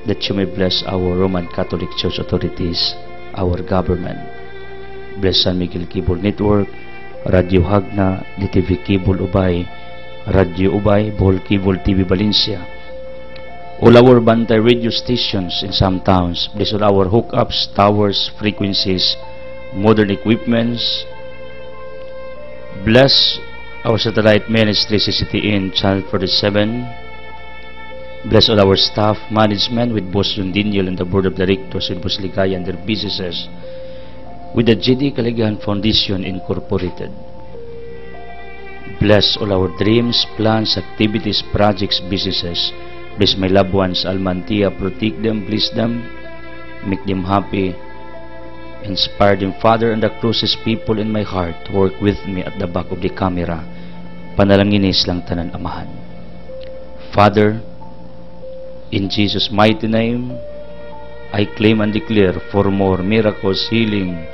that you may bless our Roman Catholic Church authorities, our government. Bless San Miguel Cable Network, Radio Hagna, DTV Cable Ubay, Radio Ubay, Bohol Cable TV Valencia, all our Bantay radio stations in some towns. Bless all our hookups, towers, frequencies, modern equipments. Bless our satellite ministry, CCTN Channel 47. Bless all our staff, management with Boss Yundinyo and the Board of Directors in Boss Ligaya and their businesses with the GD Kaligahan Foundation Incorporated. Bless all our dreams, plans, activities, projects, businesses. Bless my loved ones, Almantia, protect them, bless them, make them happy, inspire them, Father, and the closest people in my heart to work with me at the back of the camera. Panalanginis lang tanan amahan. Father, in Jesus' mighty name, I claim and declare for more miracles, healing,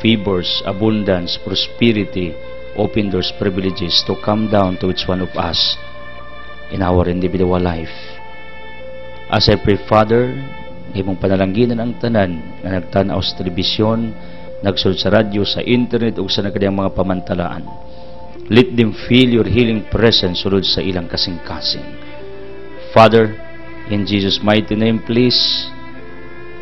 favors, abundance, prosperity, open doors, privileges to come down to each one of us in our individual life. As I pray, Father, imong panalangginan ang tanan na nagtanaw sa telebisyon, nagsulod sa radyo, sa internet, o sa nagkadiyang mga pamantalaan. Let them feel your healing presence sulod sa ilang kasing-kasing. Father, in Jesus' mighty name, please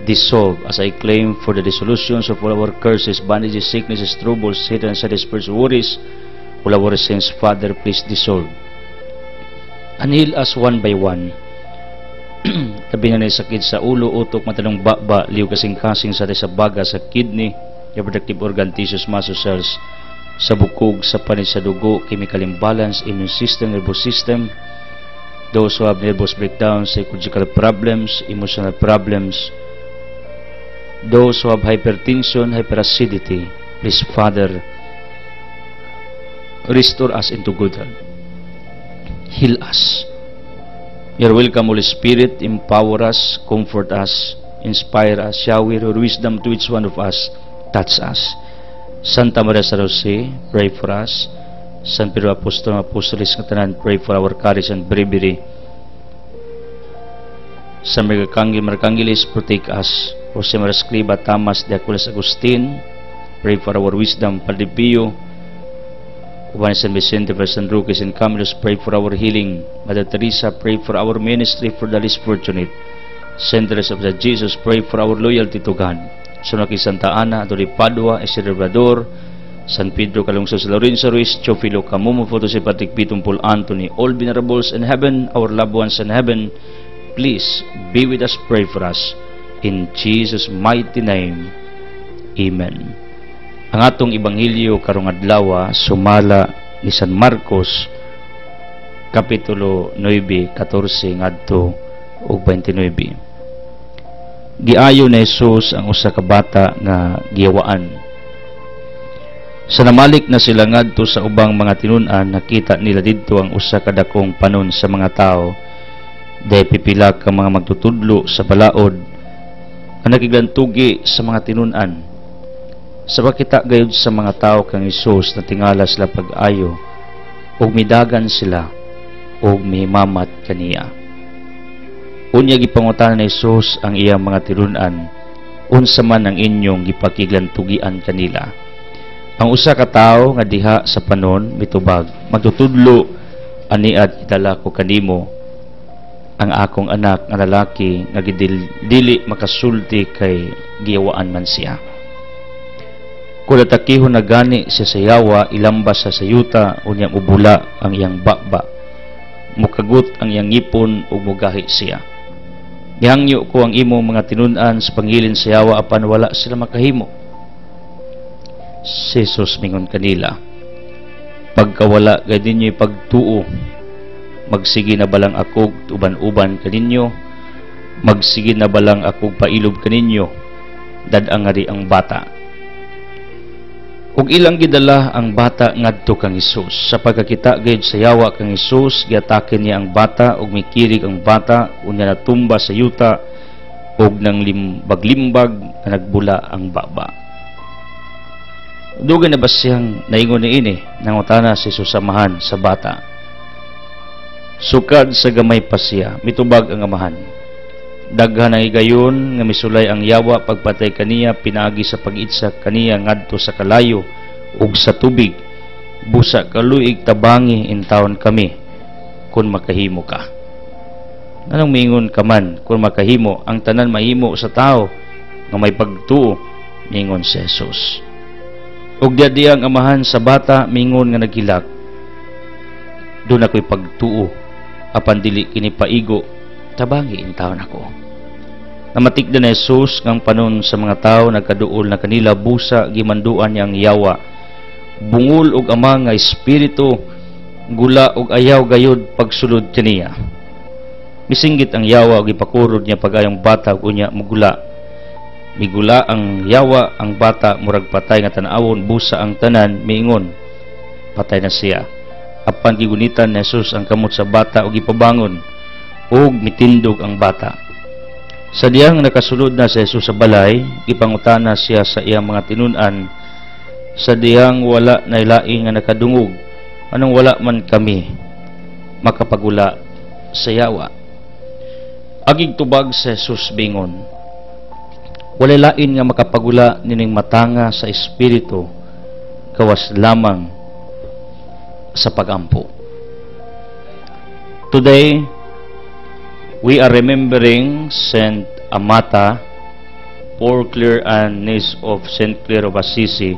dissolve as I claim for the dissolutions of all our curses, bondages, sicknesses, troubles, Satan, and spirits, worries, all our sins. Father, please dissolve and heal us one by one. Tabi na sakit sa ulo, utok, matanong baba, liw kasing-kasing sa baga, sa kidney, reproductive organ, tissues, muscle cells, sa bukog, sa panis, sa dugo, chemical imbalance, immune system, nervous system, those who have nervous breakdowns, psychological problems, emotional problems, those who have hypertension, hyperacidity, please, Father, restore us into good health. Heal us. You're welcome, Holy Spirit. Empower us, comfort us, inspire us, shower your wisdom to each one of us, touch us. Santa Maria Sa Jose, pray for us. San Pedro Apostol, Apostolis ng tanan, pray for our courage and bravery. San Marcangelis, protect us. Jose Maria Escriba, Tamas de Aquiles, Agustin, pray for our wisdom. Padre Pio, Juan San Vicente, San Roque, San Camillus, pray for our healing. Mother Teresa, pray for our ministry for the least fortunate. Saint Teresa of Jesus, pray for our loyalty to God. Sunaki Santa Ana, Adori Padua, Isidro Labrador, San Pedro Calungsod, Lorenzo Ruiz, Chofilo Camumo, Photo si Patrick Pitong Paul Anthony, all venerables in heaven, our loved ones in heaven, please be with us, pray for us. In Jesus' mighty name, Amen. Ang atong Ebanghelyo karong adlaw sumala ni San Marcos, Kapitulo 9, 14 ngadto ug 29. Giayo na Jesus ang usa ka bata nga giyawaan. Sa namalik na sila ngadto sa ubang mga tinun-an, nakita nila didto ang usa ka dakong panon sa mga tao, dahil pipila ka mga magtutudlo sa balaod ang nakiglantugi sa mga tinun-an. Sa pakita gayud sa mga tao kang Hesus na tingala sila pag-ayo, ug midagan sila ug mihimamat kaniya. Unya gipangutan ni Hesus ang iyang mga tinun-an, unsa man ang inyong gipakiglantugian kanila. Ang usa ka tawo nga diha sa panon mitubag, magtutudlo, aniad itala ko kanimo ang akong anak nga lalaki nga dili makasulti kay giyawaan man siya. Kula takihon na gani siya sa yawa, ilambas sa sayuta, unyang ubula ang iyang bakba, mukagut ang iyang ngipon ug mugahi siya. Gihangyo ko ang imong mga tinun-an sa pangilin sa yawa apan wala sila makahimo. Si Jesus mingon kanila, pagkawala gay ninyo pagtuo, magsige na balang akog uban-uban kaninyo, magsige na balang akog pailob kaninyo, dad-ang ngari ang bata. Ug ilang gidala ang bata ngadto kang Hesus. Sa pagkakita gayud sa yawa kang Hesus, giatake niya ang bata ug mikirig ang bata, unya natumba sa yuta ug nang limbag-limbag na nagbula ang baba. Dugan na ba siyang naingon ni ini, nangutana si susamahan sa bata. Sukad sa gamay pa siya, mitubag ang amahan. Daghan ang higayon nga misulay ang yawa pagpatay kaniya pinaagi sa pag-itsa kaniya ngadto sa kalayo ug sa tubig. Busa kaluig tabangi in taon kami kun makahimo ka. Anong mingon ka man kun makahimo ang tanan mahimo sa tao nga may pagtuo, mingon si Jesus. Ug diadi ang amahan sa bata mingon nga naghilak. Doon ako'y pagtuo apan dili kini paigo tabangi in taon ako. Namatikdan na Jesus ngang panon sa mga tao nagkaduol na kanila busa gimanduan niyang yawa. Bungol og ama nga espiritu gula og ayaw gayud pagsulod kaniya. Misinggit ang yawa ug ipakurod niya pagayong bata ug unya mugula. Migula ang yawa ang bata murag patay nga tan-awon busa ang tanan miingon patay na siya. Apan gigunitan ni Jesus ang kamot sa bata ug ipabangon ug mitindog ang bata. Sa diyang nakasulod na si Jesus sa balay, ipangutana siya sa iyang mga tinun-an, sa diyang wala na ilaing nga nakadungog, anong wala man kami makapagula sa yawa. Agig tubag si Jesus bingon, wala lain nga makapagula nining matanga sa espiritu, kawas lamang sa pagampo. Today, we are remembering Saint Amata, poor Clare and niece of Saint Clare of Assisi.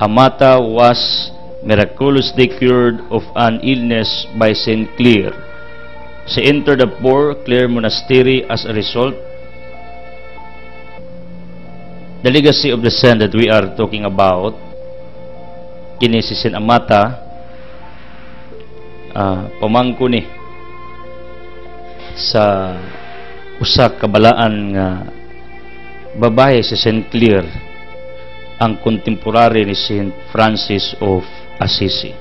Amata was miraculously cured of an illness by Saint Clare. She entered the poor Clare monastery as a result. The legacy of the saint that we are talking about, kini si Saint Amata, pamangko ni sa usa ka balaan nga babae si Saint Clare, ang contemporary ni Saint Francis of Assisi.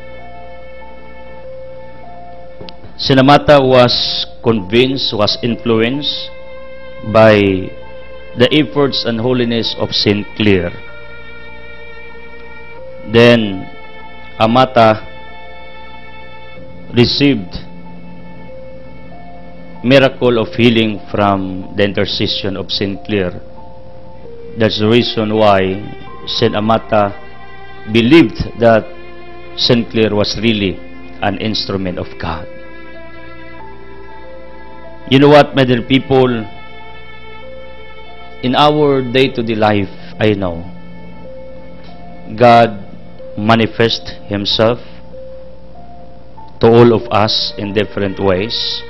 Saint Amata was convinced, was influenced by the efforts and holiness of Saint Clare. Then Amata received miracle of healing from the intercession of Saint Clare. That's the reason why Saint Amata believed that Saint Clare was really an instrument of God. You know what, my dear people? In our day-to-day life, I know God manifests Himself to all of us in different ways.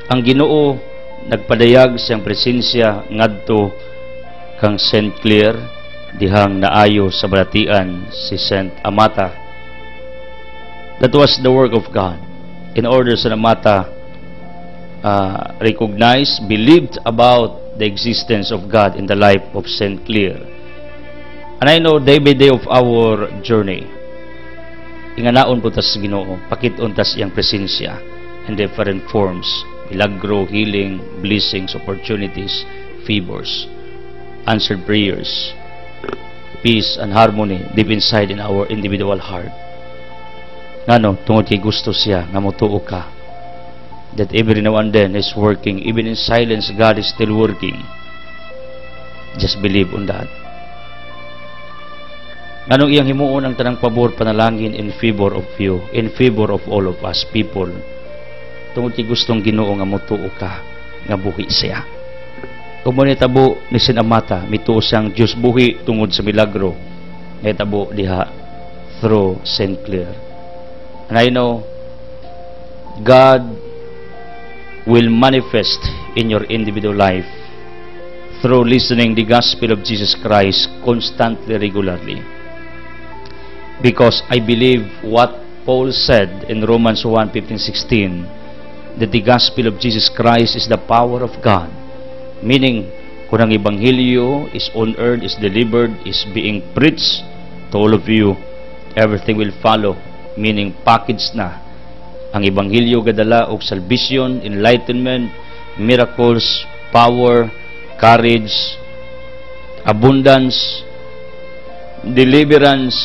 Ang Ginoo nagpadayag siyang presensya ngadto kang Saint Clare dihang naayo sa balatian si Saint Amata. That was the work of God in order sa Amata recognized, believed about the existence of God in the life of Saint Clare. And I know day by day of our journey, inganaon po tas Ginoo, pakit-on tas iyang presensya in different forms. Milagro, healing, blessings, opportunities, favors, answered prayers, peace and harmony deep inside in our individual heart. Ngano, tungod kay gusto siya nga motuo ka that every now and then is working, even in silence God is still working. Just believe on that. Anong iyang himuon ang tanang pabor panalangin in favor of you, in favor of all of us people. Tungod kay gustong Ginoo nga motuo ka nga buhi siya. Kung mo nitabo ni Saint Amata, mituo siyang Diyos buhi tungod sa milagro nitabo diha through Saint Clare. And I know God will manifest in your individual life through listening the gospel of Jesus Christ constantly, regularly. Because I believe what Paul said in Romans 1:15-16, that the gospel of Jesus Christ is the power of God. Meaning, kung ang ebanghelyo is on earth, is delivered, is being preached to all of you, everything will follow. Meaning, package na ang ebanghelyo gadala og salvation, enlightenment, miracles, power, courage, abundance, deliverance.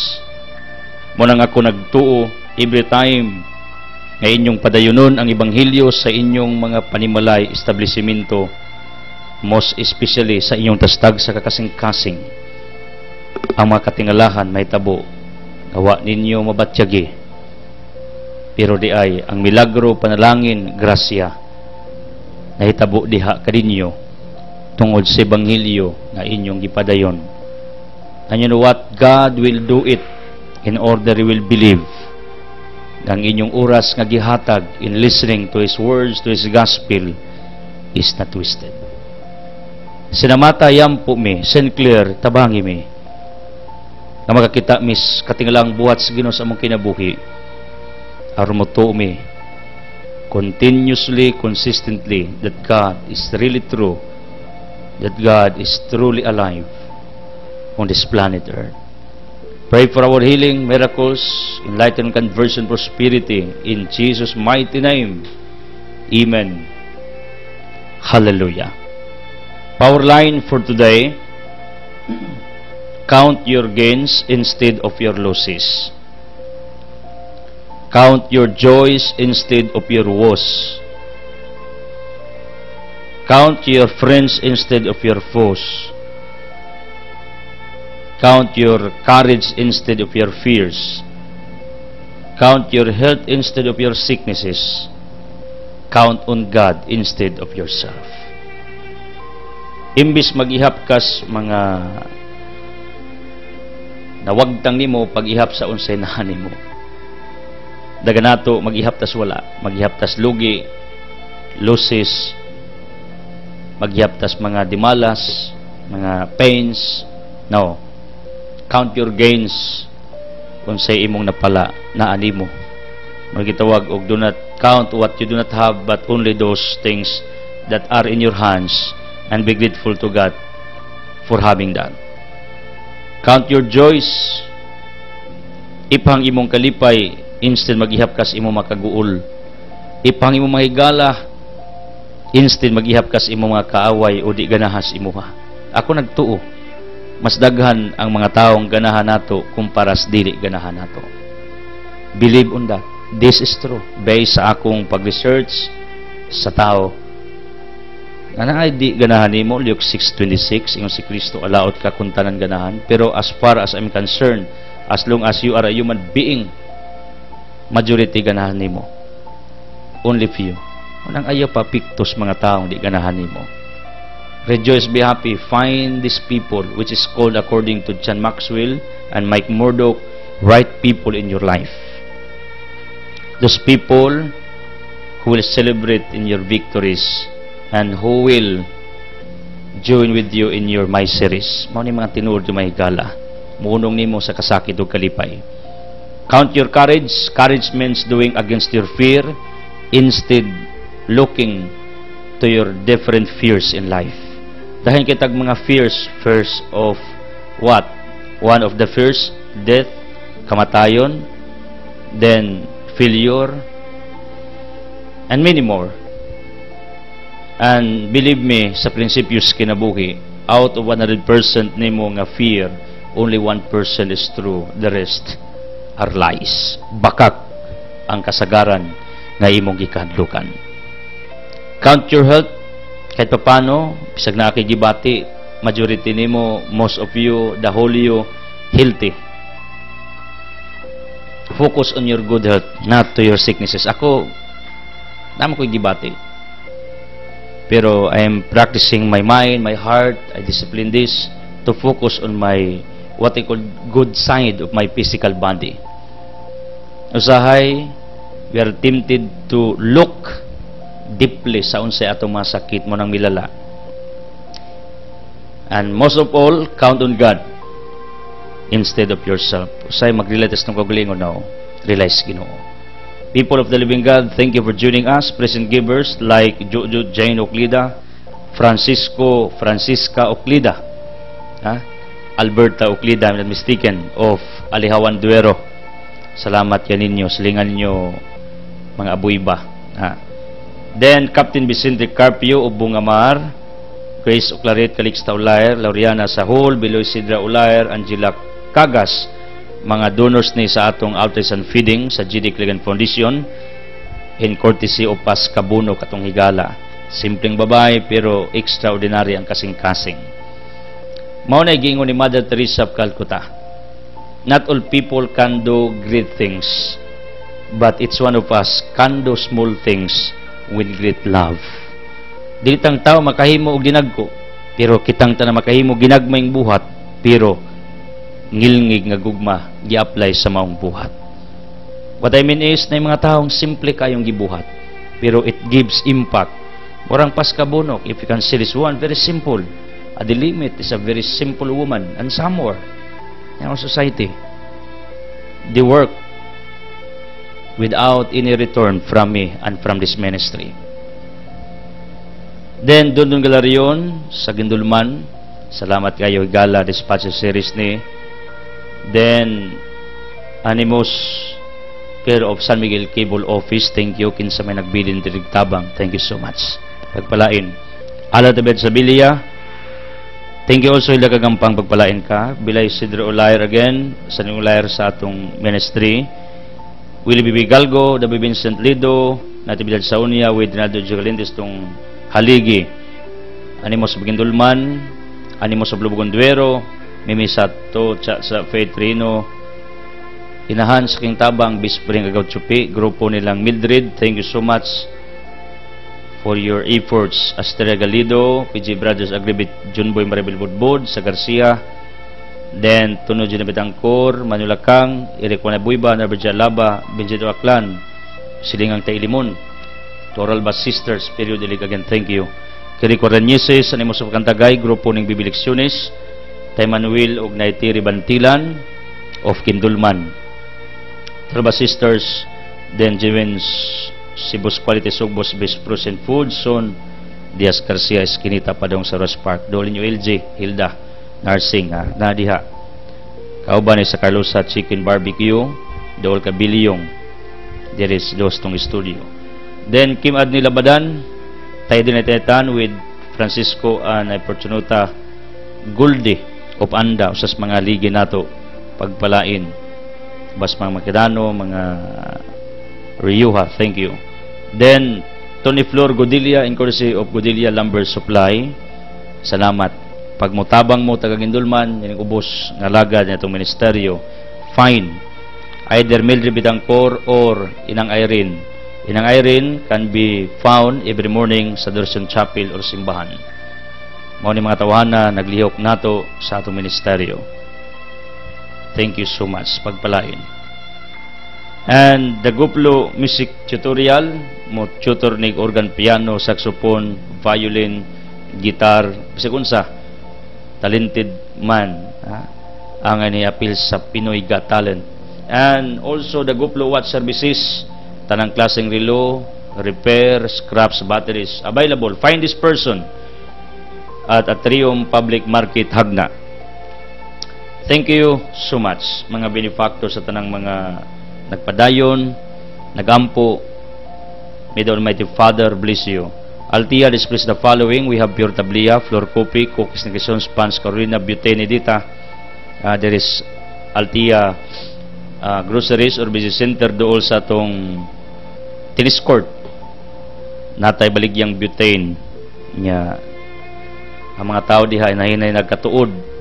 Mo nang ako nagtuo every time nga inyong padayunon ang Ebanghelyo sa inyong mga panimalay establishmento, most especially sa inyong tastag sa kakasing-kasing. Ang mga katingalahan may tabo, gawa ninyo mabatyagi, pero di ay ang milagro, panalangin, grasya, nahitabo diha kadinyo tungod sa Ebanghelyo na inyong gipadayon. And you know what? God will do it in order you will believe. Ang inyong oras nga gihatag in listening to His words, to His gospel, is not twisted. Sinamata yampo mi, Sinclair, tabangi mi, na makakita mis katingalang buhat sa Ginoo sa among kinabuhi, aron mo tuo mi continuously, consistently, that God is really true, that God is truly alive on this planet Earth. Pray for our healing, miracles, enlightenment, conversion, prosperity, in Jesus' mighty name. Amen. Hallelujah. Power line for today: count your gains instead of your losses. Count your joys instead of your woes. Count your friends instead of your foes. Count your courage instead of your fears. Count your health instead of your sicknesses. Count on God instead of yourself. Imbis mag-ihap kas mga nawagtang nimo, pag-ihap sa unsay nahan nimo. Daganato mag-ihap tas wala, mag-ihap tas lugi, losses, mag-ihap tas mga dimalas, mga pains. No. Count your gains kung say imong napala na animo. Magitawag og do not count what you do not have, but only those things that are in your hands, and be grateful to God for having that. Count your joys. Ipang imong kalipay instead mag-ihap kas imong makaguol. Ipang imong mahigala instead mag-ihap kas imong mga kaaway o di ganahas imuha. Ako nagtuo, mas daghan ang mga taong ganahan nato kumpara sa dili ganahan nato. Believe on that. This is true. Based sa akong pag-research sa tao. Ay di ganahan nimo, Luke 6:26, ingon si Kristo, alaot ka kung tanan ganahan. Pero as far as I'm concerned, as long as you are a human being, majority ganahan nimo. Only few. Unang ayaw pa piktos mga taong di ganahan nimo. Rejoice, be happy, find these people, which is called according to John Maxwell and Mike Murdoch, right people in your life. Those people who will celebrate in your victories and who will join with you in your miseries. Mao ni mga tinuod yung may gala. Muunong nimo sa kasakit o kalipay. Count your courage. Courage means doing against your fear, instead looking to your different fears in life. Dahil kitag mga fears, first of what? One of the fears, death, kamatayon, then failure, and many more. And believe me, sa prinsipyos kinabuhi, out of 100% nimo nga fear, only 1% is true, the rest are lies. Bakak ang kasagaran nga imong gikahadlukan. Count your health. Kahit papano, bisag na akigibati, majority nimo, most of you, the whole you, healthy. Focus on your good health, not to your sicknesses. Ako, naman ko gibati. Pero I am practicing my mind, my heart, I discipline this to focus on my, what I call, good side of my physical body. Usahay, we are tempted to look deeply sa unsay atong mga sakit mo nang milala. And most of all, count on God instead of yourself. Usay mag-relates ng kagalingon now, realize Ginoo. People of the living God, thank you for joining us. Present givers like Jojo Jane Oclida, Francisca Oclida, Alberta Oclida, I'm not mistaken, of Alihawan Duero. Salamat yan ninyo, silingan ninyo mga abuiba. Then, Captain Vicente Carpio of Bungamar, Grace Oclaret, Calixta Ulair, Lauriana Sahol, Beloy Sidra Ulair, Angela Cagas, mga donors ni sa atong Altruism Feeding sa GD Clegan Foundation. in courtesy of Pascabuno katong higala. Simpleng babae pero extraordinary ang kasing-kasing. Mao na giingon ni Mother Teresa of Calcutta, not all people can do great things, but each one of us can do small things with great love. Dili tang tao makahimo og ginagko, pero kitang tanan makahimo ginagmayng buhat, pero ngilngig nga gugma gi-apply sa maong buhat. What I mean is, na mga taong simple kayong gibuhat, pero it gives impact. Murang Pascabunok, if you can see this one, very simple. Adilimit is a very simple woman, and somewhere in our society, they work without any return from me and from this ministry. Then, Dondon Galarion, sa Gindulman, salamat kayo, Higala, dispatch series ni. Then, Animos, care of San Miguel Cable Office, thank you. Kinsa may nagbilin dirig tabang, thank you so much. Pagpalain. Ala Tabet Sabilia, thank you also ila kagampang pagpalain ka. Bilay Sidro Olayer again, sa niyong Olayer sa atong ministry. Willie Bibi Galgo, Dabi Vincent Lido, natibidad sa Unia with Rinaldo Gigalindes tong haligi. Animos Bagindulman, Animos Oblubugon Duero, Mimi Sato, sa Faith Rino, Inahan sa King Tabang, Bispring Agaw Chupi, grupo nilang Mildred, thank you so much for your efforts. Asteria Galido, PG Brothers Agribit, Junboy Maribel Budbud, sa Garcia, then Tuno Junabitangkor, Manulakang, Eric Wanabuyba, Narberja Laba, Benjito Aklan, Silingang Tailimon, Toral Bas Sisters, periodic again, thank you. Kiriko Ranyeses, Animos of Cantagay, grupo ng Bibiliksiones, Tay Manuel og Naitiri Bantilan of Kindulman, Toral Bas Sisters, then Jevens Sibus Quality Sugbos Best Frozen Food, Son Diaz Garcia Eskinita Padong sa Ross Park, Dolin LG Hilda Nursing nadiha kauban sa Carlosa Chicken Barbecue, Dool Kabiliyong, there is those tong studio. Then Kim Adni Labadan, tayo din natin with Francisco and Fortunuta Guldi of Anda, usas mga ligi nato pagpalain, bas mga Makidano, mga Ryuha, thank you. Then Tony Flor Godilla, in courtesy of Godilla Lumber Supply, salamat. Pag mutabang mo tagagindulman, yan ubos nga lagad na itong ministeryo, fine. Either Mildred Bitangkor or Inang Irene. Inang Irene can be found every morning sa Dorson Chapel or simbahan. Mao ni mga tawana naglihok nato sa atong ministeryo. Thank you so much. Pagpalain. And the Guplo Music Tutorial, mo tutor nig organ, piano, saxophone, violin, guitar, bisan sa talented man ang ani appeal sa Pinoy Got Talent. And also the Guplo Watch Services, tanang klaseng relo, repair, scraps, batteries, available. Find this person at Atrium Public Market, Hagna. Thank you so much mga benefactors sa tanang mga nagpadayon, nagampo. May the Almighty Father bless you. Altia displays the following. We have pure tablia, floor coffee, cookies, negation, spans, Carolina, butane, dita. There is Altia groceries or business center dool sa tong tennis court. Natay baligyang butane. Nya, ang mga tao diha inahinay nagkatuod.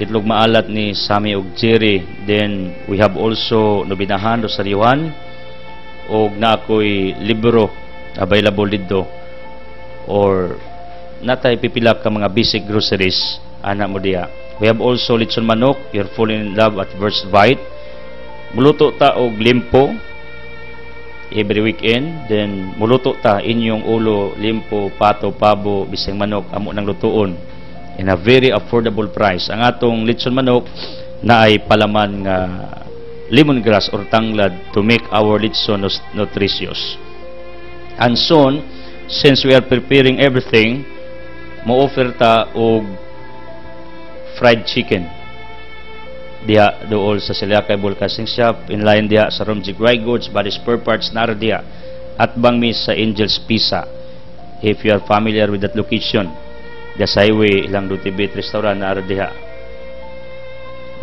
Itlog maalat ni Sami og Jerry. Then we have also Nobinahan, Rosariohan, og na ako'y libro available dito, or natay pipila ka mga basic groceries ana mo diya. We have also lechon manok, you're falling in love at first bite. Muluto ta og limpo every weekend. Then muluto ta inyong ulo, limpo, pato, pabo, bisang manok amo nang lutuon in a very affordable price. Ang atong lechon manok na ay palaman nga lemongrass or tanglad to make our lechon nutritious. And soon, since we are preparing everything, mo-offer ta og fried chicken diha dool sa Siliacay Bulkasing Shop, in line diha sa Romjig Dry Goods, Body Spare Parts na diha at bangmi sa Angel's Pizza. If you are familiar with that location, the highway ilang Dutibit Restaurant na diha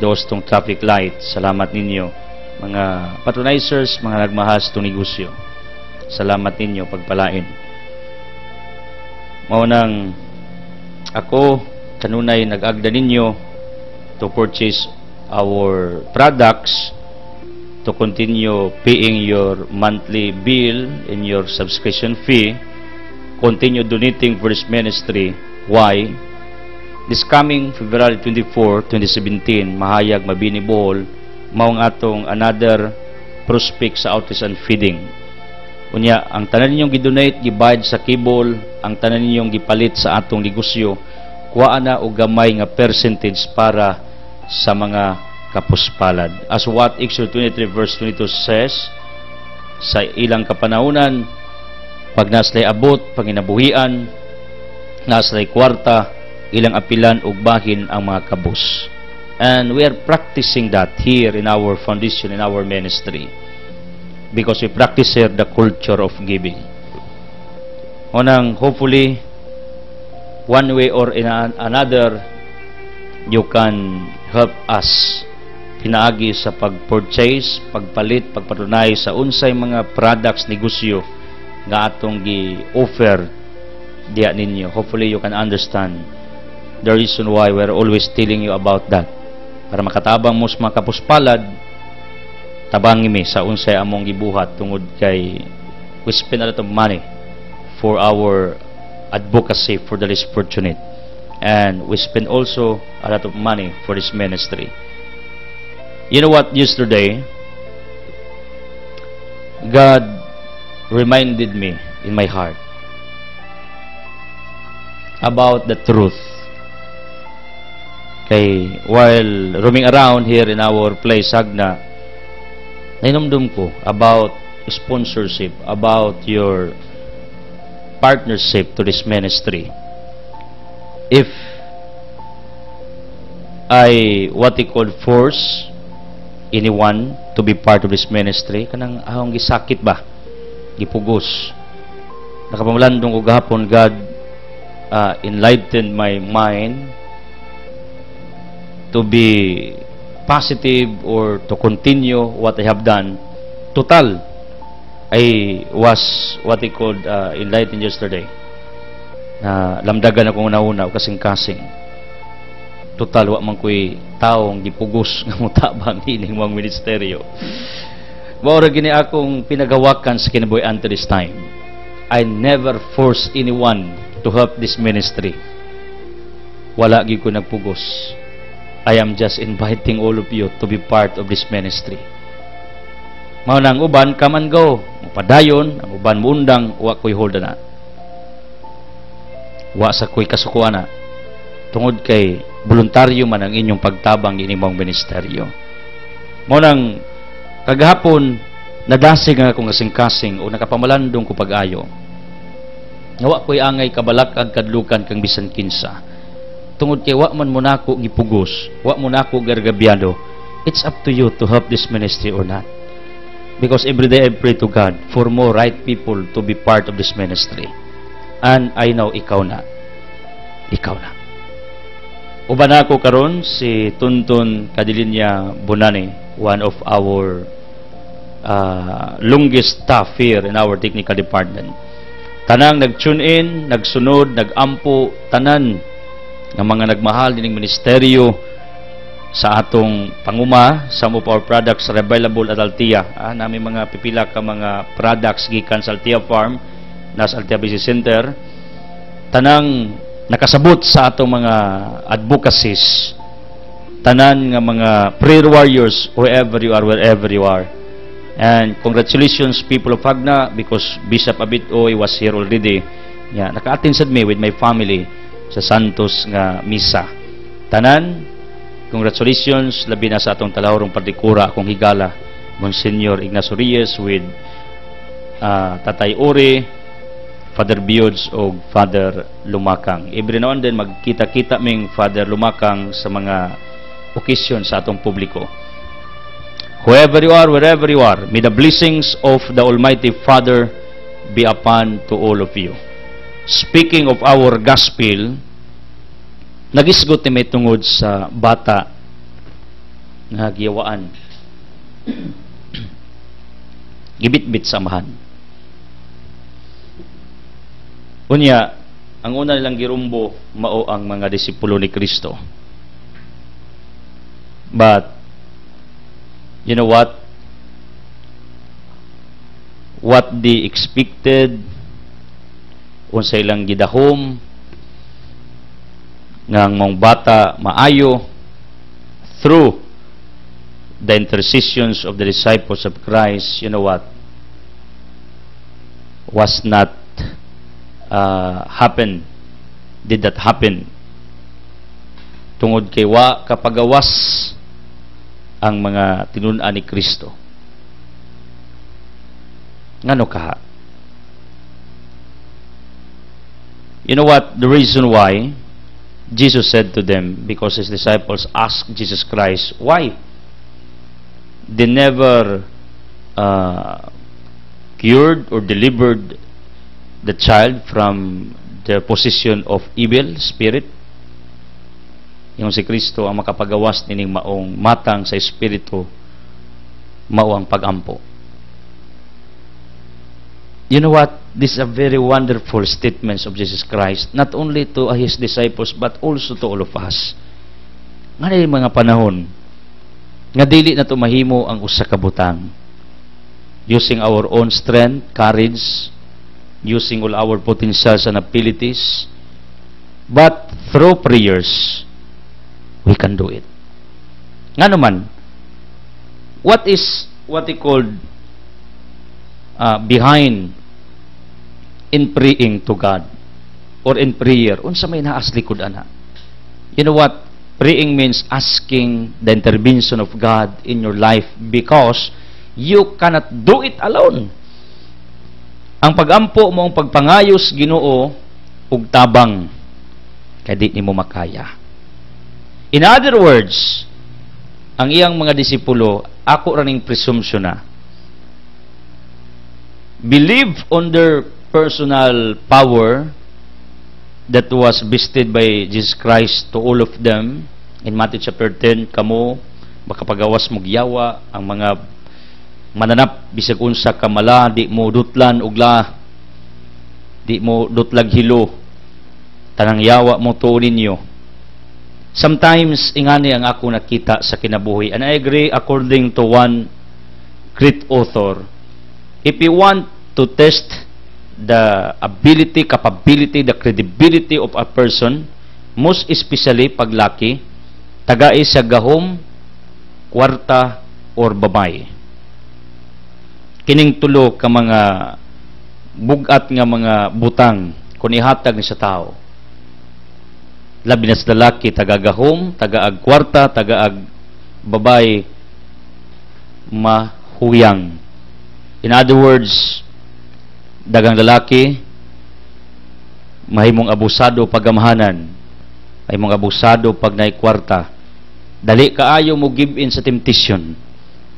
doos tong traffic light. Salamat ninyo mga patronizers, mga nagmahas tong negosyo. Salamat ninyo, pagpalain. Maunang ako, kanunay nag-agda ninyo to purchase our products, to continue paying your monthly bill and your subscription fee, continue donating for this ministry. Why? This coming February 24, 2017, Mahayag Mabini Bohol, maong atong another prospect sa outreach and feeding. Unya, ang tanan ninyong gidonate, gibayad sa cable, ang tanan ninyong gipalit sa atong negosyo, kuha na o gamay nga percentage para sa mga kapuspalad. As what Exodus 23 verse 22 says, sa ilang kapanahunan, pag naslay abot, panginabuhian, naslay kwarta, ilang apilan ug bahin ang mga kabus. And we are practicing that here in our foundation, in our ministry, because we practice here the culture of giving. Unang, hopefully, one way or in another, you can help us pinaagi sa pag-purchase, pagpalit, pagpatunay sa unsay mga products, negosyo nga atong gi-offer diya ninyo. Hopefully, you can understand the reason why we're always telling you about that. Para makatabang mo sa mga kapuspalad, tabangi mi sa unsay among gibuhat tungod kay we spend a lot of money for our advocacy for the less fortunate, and we spend also a lot of money for this ministry. You know what? Yesterday, God reminded me in my heart about the truth. Kay while roaming around here in our place, Sagna, nainumdum ko about sponsorship, about your partnership to this ministry. If I, what they call, force anyone to be part of this ministry, kanang ahong gisakit ba, gipugos, nakapamalandong ko gahapon, God enlightened my mind to be positive or to continue what I have done. Total, I was what I called enlightened yesterday. Na lamdagan akong una-una o kasing-kasing. Total, wa man ko'y taong gipugos nga mutabang hining mga ministeryo. Maura gini akong pinagawakan sa kinabuhian to this time. I never force anyone to help this ministry. Wala gyud ko nagpugos. I am just inviting all of you to be part of this ministry. Mao nang uban, come and go. Padayon, ang uban muundang, wa ko'y hold na. Wa sa ko'y kasukuan na. Tungod kay voluntaryo man ang inyong pagtabang inimong ministeryo. Mao nang kagahapon, nadasig nga akong kasing-kasing o nakapamalandong ko pag-ayo. Wa ko'y angay kabalakag kadlukan kang bisan kinsa. Tungod kay wa man mo nako gipugos, wa mo nako gargabyado. It's up to you to help this ministry or not. Because every day I pray to God for more right people to be part of this ministry. And I know ikaw na. Ikaw na. Uban ako karon si Tuntun Cadilinya Bunani, one of our longest staff here in our technical department. Tanang nag-tune in, nagsunod, nagampo, tanan ng mga nagmahal dining ministeryo sa atong panguma. Some of our products are available at Altia. Nami mga pipila ka mga products gikan sa Altia Farm, nas Altia Business Center. Tanang nakasabot sa atong mga advocacies, tanan nga mga prayer warriors, wherever you are, wherever you are. And congratulations people of Hagna, because Bishop Abitoy was here already. Yeah, naka-attend sad me with my family sa Santos nga misa. Tanan, congratulations, labi na sa atong talahorong partikura akong higala, Monsignor Ignacio Reyes with Tatay Ore, Father Biods o Father Lumakang. Every now and then magkita-kita ming Father Lumakang sa mga occasion sa atong publiko. Whoever you are, wherever you are, may the blessings of the Almighty Father be upon to all of you. Speaking of our gospel, nagisgot ni may tungod sa bata nga giyawaan. Gibit-bit sa amahan. Unya, ang una nilang girumbo mao ang mga disipulo ni Kristo. But you know what? What they expected, unsa ilang gidahom nga ang mga bata maayo through the intercessions of the disciples of Christ, you know what? Was not happen. Did that happen? Tungod kay wa kapagawas ang mga tinun-an ni Kristo. Ngano kaha? You know what? The reason why Jesus said to them, because his disciples asked Jesus Christ, why? They never cured or delivered the child from the possession of evil spirit. Yung si Kristo ang makapagawas nining maong matang sa espiritu, mao ang pagampo. You know what? These are very wonderful statements of Jesus Christ, not only to his disciples but also to all of us. Nga na mga panahon nga dili na tumahimo ang usa ka butang, using our own strength, courage, using all our potentials and abilities, but through prayers we can do it. Nga naman, what he called behind in praying to God or in prayer? Unsa may naas likod ana? You know what? Praying means asking the intervention of God in your life because you cannot do it alone. Ang pagampo mo ang pagpangayos Ginoo ug tabang kay di nimo makaya. In other words, ang iyang mga disipulo, ako raning presumption na, believe on their personal power that was vested by Jesus Christ to all of them. In Matthew chapter 10, kamo makapagawas mo giyawa, ang mga mananap bisag unsa ka mala, di mo dutlan ugla, di mo dutlag hilo, tanang yawa mo tuon ninyo. Sometimes ingani ang ako nakita sa kinabuhi, and I agree according to one great author, if you want to test the ability, capability, the credibility of a person, most especially paglaki, tagai sa gahom, kwarta, or babay. Kining tulo ka mga bugat nga mga butang kung ihatag ni sa tao. Labi na sa lalaki, taga-gahom, taga-ag kwarta, taga-ag babay, mahuyang. In other words, dagang lalaki mahimong abusado pagamahanan, mahimong abusado pag naikwarta, dali kaayo mo give in sa temptation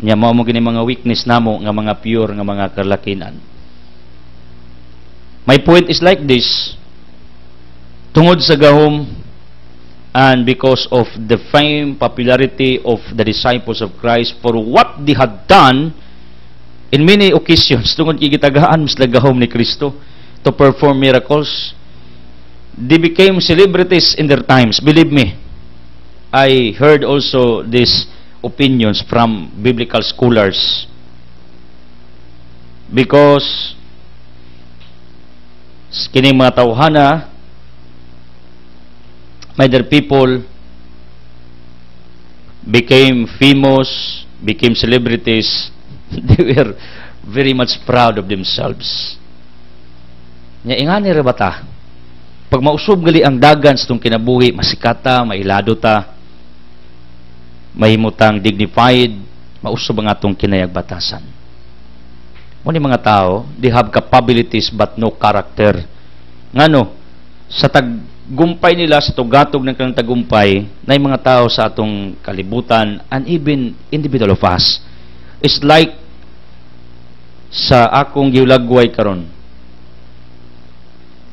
nya, mao mo gini mga weakness namo nga mga pure nga mga kalakinan. My point is like this: tungod sa gahom and because of the fame, popularity of the disciples of Christ for what they had done in many occasions, tungod kigitagaan mas lagahom ni Kristo to perform miracles, they became celebrities in their times. Believe me, I heard also these opinions from biblical scholars, because kining mga tawhana, my dear people, became famous, became celebrities. They were very much proud of themselves. Nya ingani ra bata, pag mausob gali ang dagan sa itong kinabuhi, masikata, mailado ta, mahimutang dignified, mausob ang atong kinayagbatasan. Muni mga tao, they have capabilities but no character. Ngano, sa tagumpay nila, sa tugatog ng kanang tagumpay, na yung mga tao sa atong kalibutan, and even individual of us, is like sa akong giulagway karon,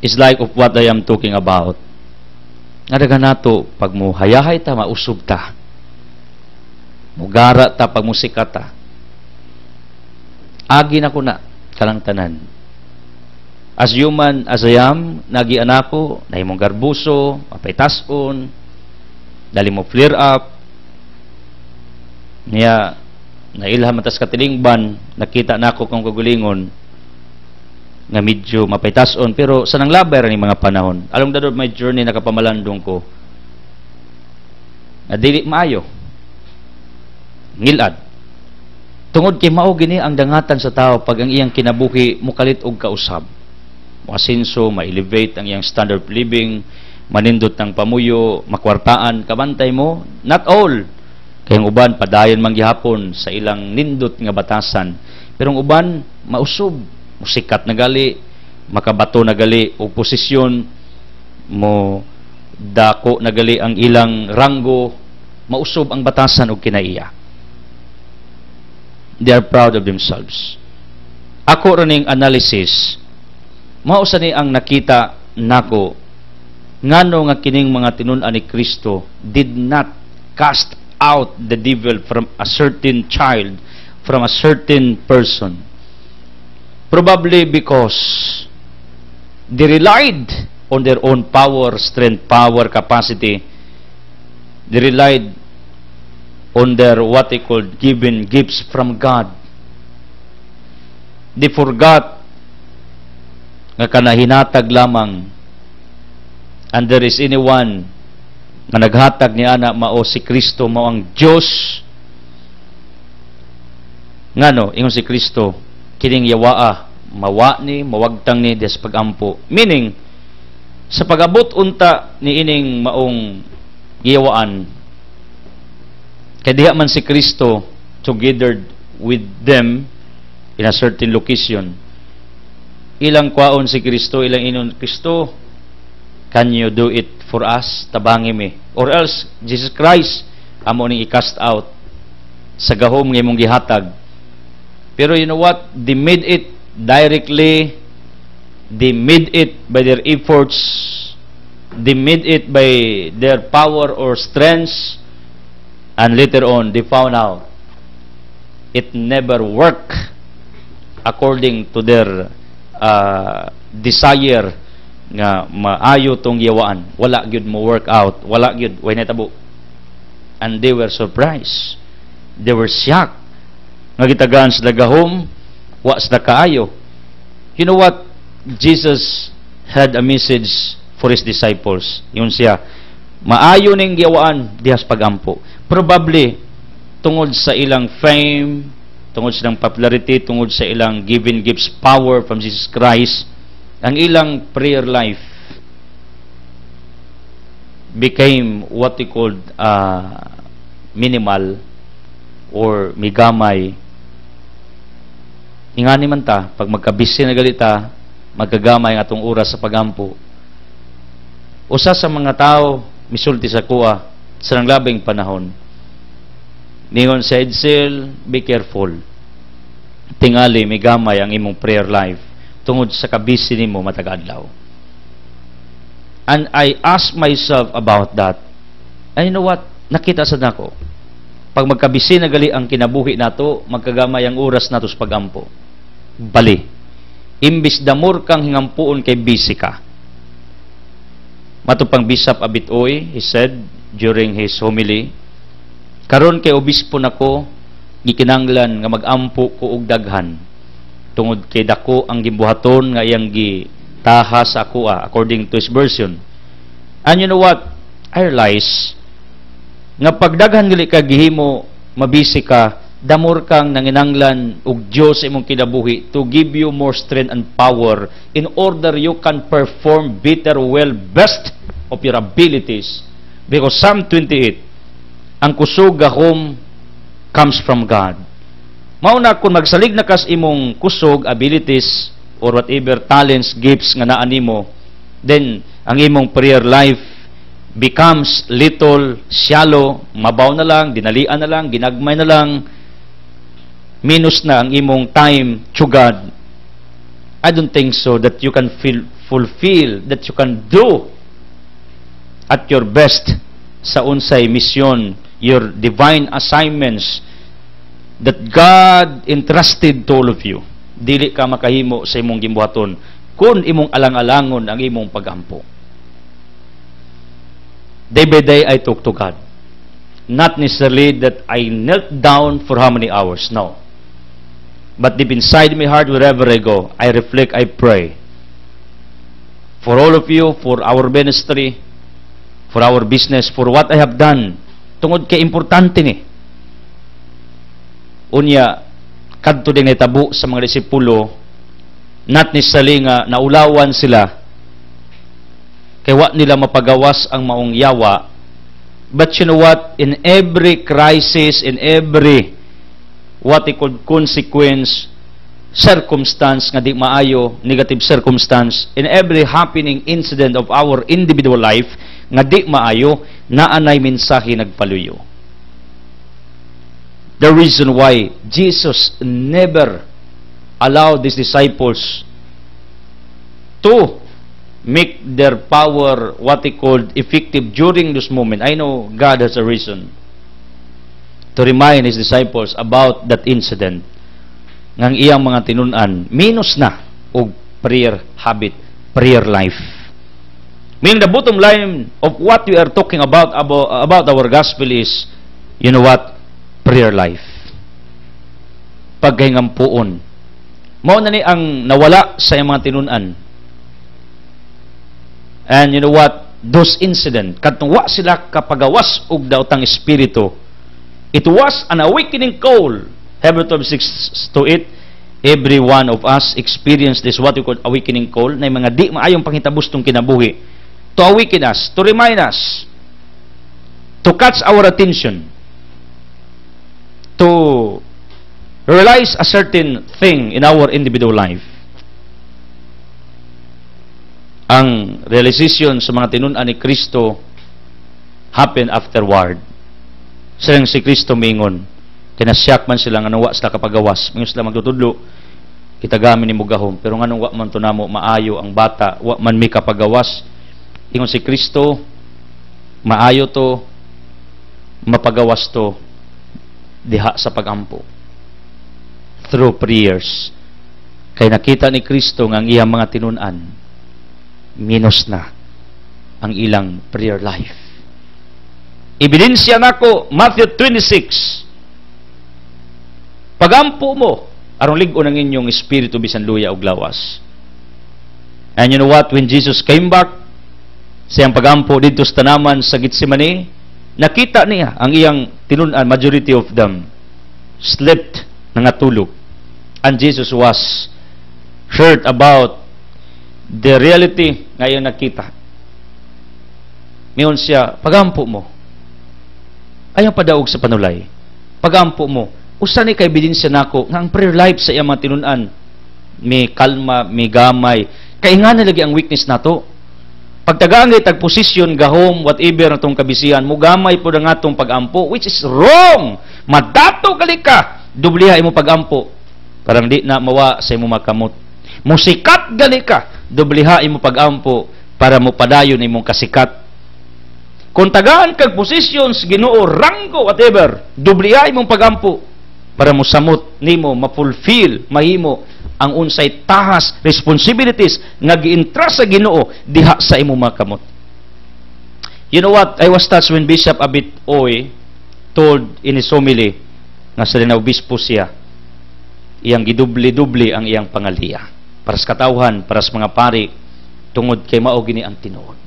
is like of what I am talking about. Nga daga nato, pag mo hayahay ta, mausog ta, mugara ta, pag musika ta, agi na ko na kalang tanan. As human as I am, nagianak ko, nahimong garbuso, mapaytason, dali mo flare up, niya, nailham atas katilingban, nakita na ako kung kagulingon, nga medyo mapaytason, pero sa nang labay rin mga panahon, along the road my journey, nakapamalandong ko, na dili maayo, ngilad, tungod kay mao gini ang dangatan sa tao pag ang iyang kinabuhi mukalit og kausab. Masinso, ma-elevate ang iyang standard of living, manindot ng pamuyo, makwartaan, kabantay mo, not all. Kayang uban, padayon manggihapon sa ilang nindot nga batasan. Pero ang uban, mausob, musikat na gali, makabato na gali, o posisyon, mo dako na gali ang ilang ranggo, mausob ang batasan o kinaiya. They are proud of themselves. Ako rin analysis, mausa ni ang nakita nako ngano nga kining mga tinun-an ni Kristo did not cast out the devil from a certain child, from a certain person. Probably because they relied on their own power, strength, power, capacity. They relied on their what they called given gifts from God. They forgot nga kanahinatag lamang, and there is anyone nga naghatag ni ana mao si Kristo, mao ang Dios. Ngano ingon si Kristo, kining yawaa mawa ni mawagtang ni des pagampo, meaning sa pagabot unta ni ining maong giyawaan, kay diha man si Kristo together with them in a certain location, ilang kwaon si Kristo, ilang inon, Kristo, can you do it for us? Tabangi mi. Or else, Jesus Christ, amo ning i-cast out sa gahom ng imong gihatag. Pero you know what? They made it directly, they made it by their efforts, they made it by their power or strengths, and later on, they found out it never worked according to their desire nga maayo tong yawaan. Wala gyud mo work out, wala gyud way natabo. And they were surprised, they were shocked nga gitagaan sa gahom wa sa kaayo. You know what? Jesus had a message for his disciples. Yun siya, maayo ning yawaan dihas pagampo. Probably tungod sa ilang fame, tungod sa ilang popularity, tungod sa ilang given gifts power from Jesus Christ, ang ilang prayer life became what we called minimal or migamay. Ingani man ta, pag magkabisi na galita, magkagamay ang atong oras sa pagampo. Usa sa mga tao misulti sa kuha sa nanglabing panahon, ningon sa Edsel, be careful. Tingali, may gamay ang imong prayer life tungod sa kabisi nimo matag adlaw. And I ask myself about that. And you know what? Nakita sa nako. Pag magkabisi na gali ang kinabuhi nato, magkagamay ang oras nato sa pagampo. Bali. Imbis damor kang hingampuon kay busy ka. Matupang Bishop Abitoy, he said during his homily, karon kay obispo nako, gikinanglan nga magampo ko og daghan tungod kay dako ang gimbuhaton nga iyang gitaha sa akoa according to his version. And you know what? I realize nga pagdaghan gali ka gihimo, mabisi ka, damor kang nanginanglan og Dios imong kinabuhi to give you more strength and power in order you can perform better, well, best of your abilities. Because Psalm 28, ang kusog gahom comes from God. Mauna kung magsalig na kas imong kusog, abilities, or whatever talents, gifts nga naa nimo, then ang imong prayer life becomes little, shallow, mabaw na lang, dinalian na lang, ginagmay na lang, minus na ang imong time to God. I don't think so that you can fulfill, that you can do at your best sa unsay mission, your divine assignments that God entrusted to all of you. Dili ka makahimo sa imong gimbuhaton kung imong alang-alangon ang imong pagampo. Day by day I talk to God. Not necessarily that I knelt down for how many hours, no. But deep inside my heart, wherever I go, I reflect, I pray. For all of you, for our ministry, for our business, for what I have done, tungod kay importante ni. Unya, kadto din itabo sa mga disipulo, not necessarily nga naulawan sila, kay wa nila mapagawas ang maong yawa, but you know what? In every crisis, in every what they call consequence, circumstance nga di maayo, negative circumstance, in every happening incident of our individual life nga di maayo, naanay mensahe nagpaluyo. The reason why Jesus never allowed these disciples to make their power what they called effective during this moment. I know God has a reason to remind His disciples about that incident ngang iyang mga tinunan minus na og prayer habit, prayer life. Meaning the bottom line of what we are talking about our gospel is, you know what? Prayer life. Paghingampuon. Mao na ni ang nawala sa iyang mga tinunan. And you know what? Those incident, katong wa sila kapagawas og daotang espiritu, it was an awakening call. Hebrews 12:6-8, every one of us experienced this what we call awakening call, na mga di maayong panghitabustong kinabuhi, to awaken us, to remind us, to catch our attention, to realize a certain thing in our individual life. Ang realization sa mga tinunan ni Kristo happen afterward. Silang si Kristo mingon, kinasyak man sila nga nawa sila kapagawas, mingon sila magtutudlo, kita gamin ni mugahom, pero nga wa man to namo maayo ang bata, wa man mi kapagawas. Ingon si Kristo, maayo to, mapagawas to diha sa pagampo through prayers. Kay nakita ni Kristo nga ang iyang mga tinunan minus na ang ilang prayer life. Ebidensya nako Matthew 26. Pagampo mo aron lig-on ang inyong espiritu bisan luya og lawas. And you know what? When Jesus came back, siyang pagampo dito sa tanaman sa Getsemani, nakita niya ang iyang tinunan, majority of them slept, nangatulog. And Jesus was heard about the reality ngayon nakita. Miyon siya, pagampo mo. Ayaw padaog sa panulay. Pagampo mo. Usa ni kay ebidensya nako nga ang prayer life sa iyang mga tinunan, may kalma, may gamay. Kay nga nalagi ang weakness nato. Pagtagangay tag posisyon gahom whatever natong kabisihan, mo gamay po ang atong pagampo, which is wrong. Madato gali ka, dubliha imo pagampo. Parang di na mawa sa imo makamot. Musikat gali ka, dubliha imo pagampo para mo padayon imong kasikat. Kung tagaan kag positions Ginoo, ranggo whatever, dubliha imong pagampo para mo samot nimo ma-fulfill mahimo ang unsay tahas responsibilities nga gientrust sa Ginoo diha sa imong makamot. You know what? I was touched when Bishop Abit Oy told in his homily nga sa obispo siya, iyang gidubli-dubli ang iyang pangaliya para sa katawhan, para sa mga pari, tungod kay mao gini ang tinuod.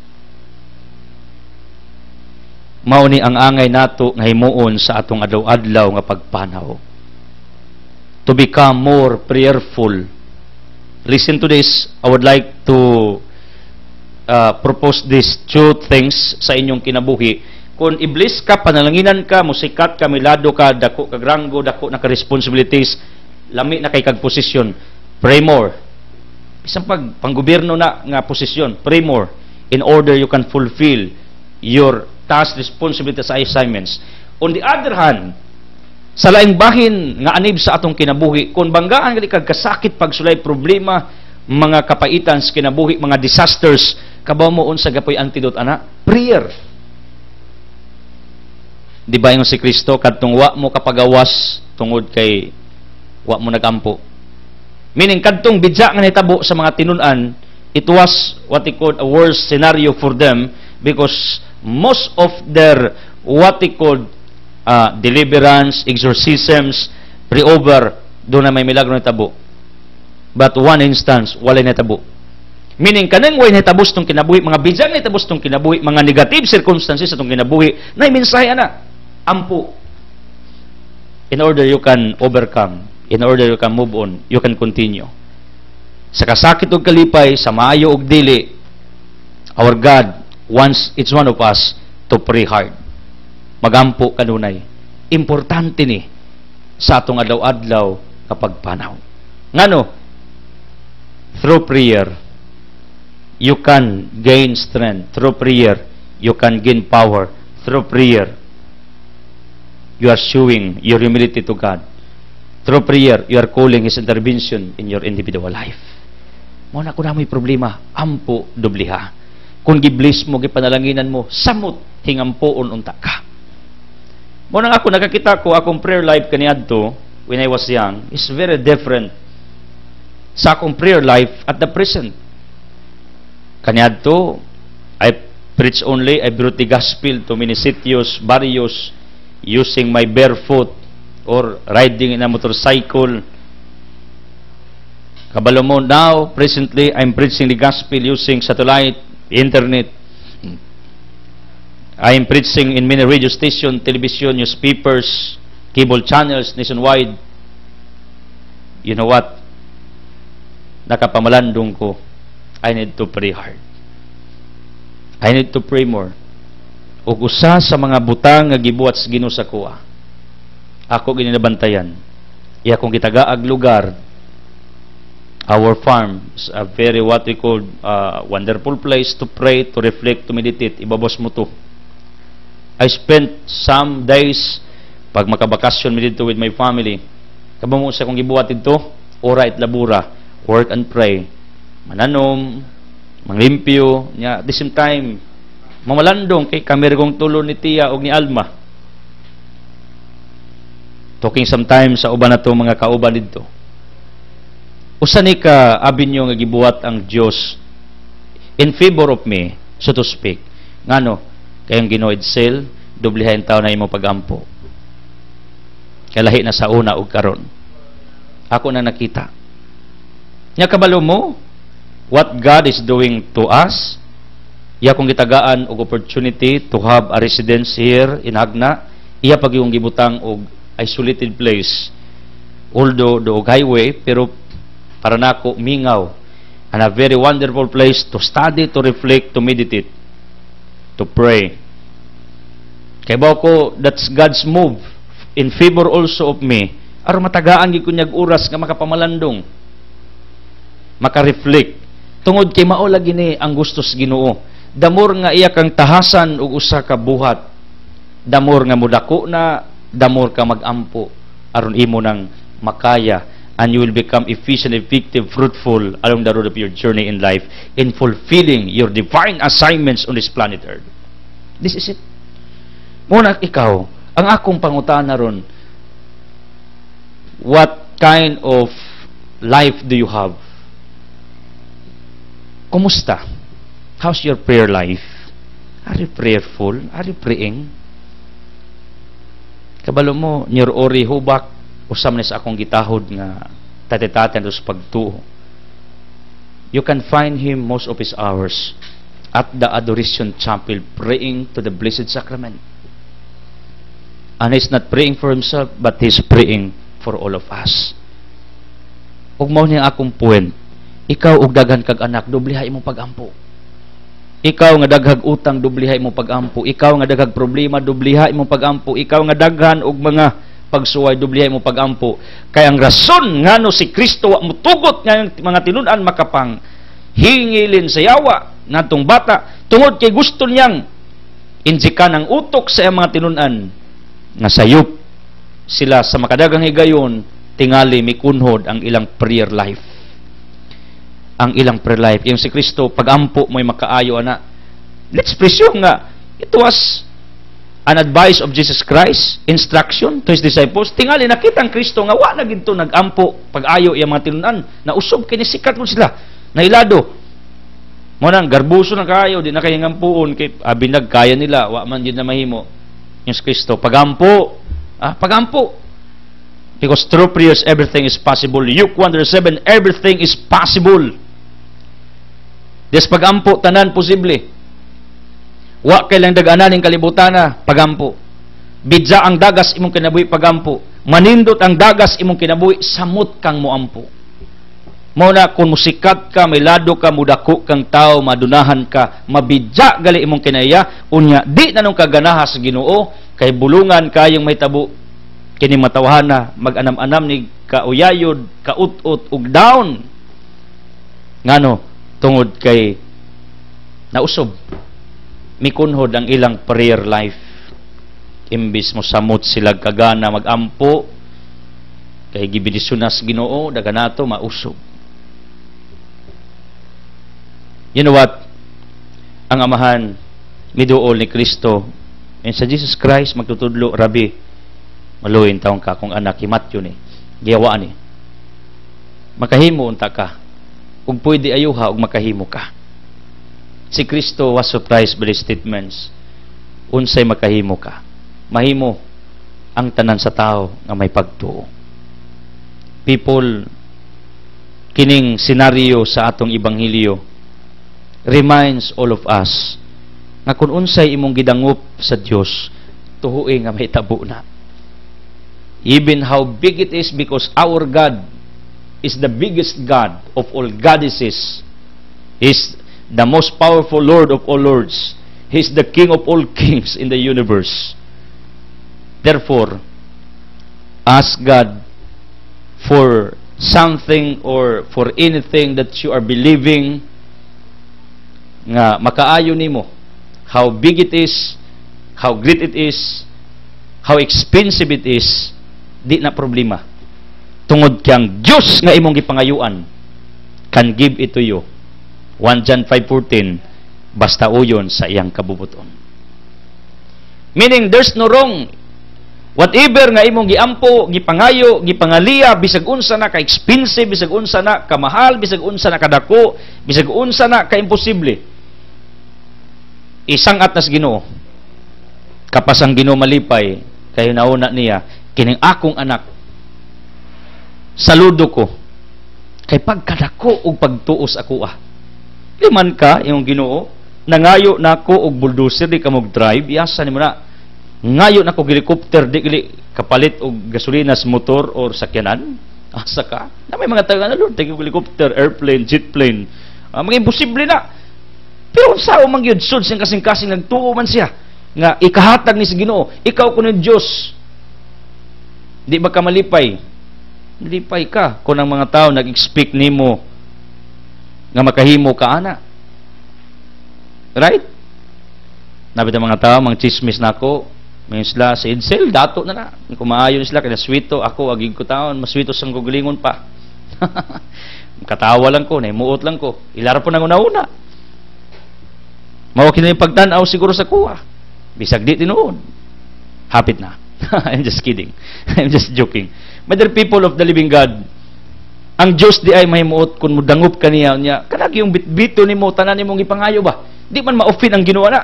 Mao ni ang angay nato nga himuon sa atong adlaw-adlaw nga pagpanaw. To become more prayerful. Listen to this. I would like to propose these two things sa inyong kinabuhi. Kung iblis ka, panalanginan ka, musikat ka, milado ka, dako kag ranggo, dako na ka responsibilities, lami na kay kag posisyon, pray more. Isang panggobyerno na nga posisyon, pray more in order you can fulfill your task, responsibilities, assignments. On the other hand, sa laing bahin nga anib sa atong kinabuhi, kung banggaan gali kag kasakit pagsulay problema, mga kapaitan sa kinabuhi, mga disasters, kabaw mo unsa gapoy antidote ana? Prayer. Di ba yung si Kristo, kadtong wa mo kapagawas tungod kay wa mo nagampo. Meaning, kadtong bidya nga nitabo sa mga tinunan, it was what they called a worst scenario for them because most of their what they called deliverance, exorcisms, pre-over, doon na may milagro nitabo. But one instance, wala nitabo. Meaning, kanang way nitabos itong kinabuhi, mga bidyang nitabos itong kinabuhi, mga negative circumstances itong kinabuhi, na minsahe na, ampo. In order you can overcome, in order you can move on, you can continue. Sa kasakit o kalipay, sa maayo o dili, our God wants each one of us to pray hard. Magampo kanunay. Importante ni sa atong adlaw-adlaw kapag panaw. Ngano? Through prayer, you can gain strength. Through prayer, you can gain power. Through prayer, you are showing your humility to God. Through prayer, you are calling His intervention in your individual life. Muna kung na may problema, ampo dubliha. Kung giblis mo, gipanalanginan mo, samot, hingampoon unta ka. Muna ako, nakakita ko, akong prayer life kaniadto, when I was young, is very different sa akong prayer life at the present. Kaniadto, I preach only, I brought the gospel to many cities, barrios, using my barefoot or riding in a motorcycle. Kabalo mo, now, presently, I'm preaching the gospel using satellite, internet. I am preaching in many radio stations, television, newspapers, cable channels nationwide. You know what? Nakapamalandong ko. I need to pray hard. I need to pray more. O usa sa mga butang nga gibuhat sa Ginoo sa kuha, ako gininabantayan. Iya kong gitagaag lugar, our farm is a very what we call wonderful place to pray, to reflect, to meditate. Ibabos mo to. I spent some days pag makabakasyon mi dito with my family. Kabamo sa kong gibuhat dito, ora it labura, work and pray. Mananom, manglimpyo, nya at the same time mamalandong kay kamirgong tulo ni Tia o ni Alma. Talking sometimes sa uban na to mga kauban dito. Usa ni ka abinyo nga gibuhat ang Dios in favor of me, so to speak. Ngano? Kayong Ginoo Edsel, dublihan taon na imo pagampo. Kalahi na sa una ug karon. Ako na nakita. Nya kabalo mo what God is doing to us. Iya kong gitagaan og opportunity to have a residence here in Agna. Iya pag yung gibutang og isolated place. Although doog highway, pero para nako mingaw. And a very wonderful place to study, to reflect, to meditate, to pray. Kay ba ko, that's God's move in favor also of me. Aron matagaan gid ko nyag oras nga makapamalandong. Maka-reflect. Tungod kay mao lagi ni ang gusto sa Ginoo. Damor nga iya kang tahasan og usa ka buhat. Damor nga mudako na, damor ka magampo aron imo nang makaya, and you will become efficient, effective, fruitful along the road of your journey in life in fulfilling your divine assignments on this planet Earth. This is it. Muna ikaw, ang akong pangutana ron, what kind of life do you have? Kumusta? How's your prayer life? Are you prayerful? Are you praying? Kabalo mo, nyor ori hubak, usam na sa akong gitahod nga tatitatan sa pagtuo. You can find him most of his hours at the adoration chapel praying to the Blessed Sacrament. And he's not praying for himself, but he's praying for all of us. Ug mao niya akong point, ikaw og daghan kag anak, dublihay imong pagampo. Ikaw nga daghag utang, dublihay imong pagampo. Ikaw nga daghag problema, dublihay imong pagampo. Ikaw nga daghan og mga pagsuway, dublihay imong pagampo. Kay ang rason ngano si Kristo wa mutugot nga mga tinun-an makapang hingilin sa yawa ngatong bata tungod kay gusto niyang injikan ang utok sa mga tinun-an nga sayop sila sa makadagang higayon tingali mikunhod ang ilang prayer life. Ang ilang prayer life. Yung si Kristo, pagampo mo'y makaayo, ana. Let's presume nga, it was an advice of Jesus Christ, instruction to His disciples. Tingali nakita ang Kristo nga wa na ginto nagampo pag-ayo iya mga tinunan, na usog kini sikat mo sila, nailado. Mo nang garbuso na kayo, di na kayo ngampuon kay binag kaya nila, wa man din na mahimo. Yung Kristo pagampo, pagampo. Because through prayers everything is possible. Luke 1:7, everything is possible. Des pagampo tanan posible. Wa kay lang daganan ning kalibutan na pagampo. Bidya ang dagas imong kinabuhi pagampo. Manindot ang dagas imong kinabuhi samot kang moampo. Mao na kun musikat ka, may lado ka, mudako kang tao, madunahan ka, mabidya gali imong kinaya, unya di nanong kaganaha sa Ginoo kay bulungan kayong may tabo kini matawhana, mag-anam-anam ni kauyayod, kaut-ut ug down. Ngano tungod kay nausob mikunhod ang ilang prayer life. Imbis mo samot sila kagana magampo kay gibidisunas Ginoo, daganato mausog. You know what? Ang amahan miduol ni Kristo and sa Jesus Christ magtutudlo, Rabi, maluin taong ka kung anak himat yun giyawaan makahimo unta ka ug pwede ayuha ug makahimo ka. Si Kristo was surprised by the statements. Unsay makahimo ka? Mahimo ang tanan sa tao nga may pagtuo. People, kining senaryo sa atong ebanghelyo reminds all of us nga kung unsay imong gidangup sa Dios, tuhoy nga may tabo na. Even how big it is, because our God is the biggest God of all goddesses. He's the most powerful Lord of all lords. He's the King of all kings in the universe. Therefore, ask God for something or for anything that you are believing nga makaayo nimo. How big it is, how great it is, how expensive it is, di na problema. Tungod kang Diyos nga imong gipangayuan can give it to you. 1 John 5:14, basta uyon sa iyang kabubuton. Meaning, there's no wrong. Whatever nga imong giampo, gipangayo, gipangaliya, bisag unsa na ka-expensive, bisag unsa na kamahal, bisag unsa na kadako, bisag unsa na ka-imposible. Isangat nas Ginoo. Kapas ang Ginoo malipay, kayo nauna niya, kining akong anak, saludo ko, kay pagkadako og pagtuos ako liman ka, yung Ginoo, nangayo na ako og bulldozer, di ka mag-drive, yasa ni mo na, ngayo na ko helicopter, di kapalit og gasolina sa motor or sakyanan, asa ka? Na may mga taga na, Lord, take helicopter, airplane, jet plane, mga imposible na. Pero sao mang yun, sud, siyang kasing-kasing nagtuo man siya, nga ikahatag ni sa Ginoo, ikaw ko ng Diyos, di ba ka malipay? Malipay ka, kung ang mga tao nag-expect nimo nga makahimo ka ana. Right? Nabit ang mga tao, mga chismis na ako, may sila sa Edsel, dato na na. Kung maayon sila, kaya sweeto, ako, agig ko taon, masweeto sang gugulingon pa. Katawa lang ko, naimuot lang ko. Ilara po nang una-una. Mawaki na yung pagtanaw siguro sa kuha. Bisag di tinuod. Hapit na. I'm just kidding. I'm just joking. My dear people of the living God, ang Diyos di ay mahimuot kung mudangup kaniya niya. Kanag yung bitbito ni mo, tanan ni mong ipangayo ba? Di man ma-offend ang ginawa na.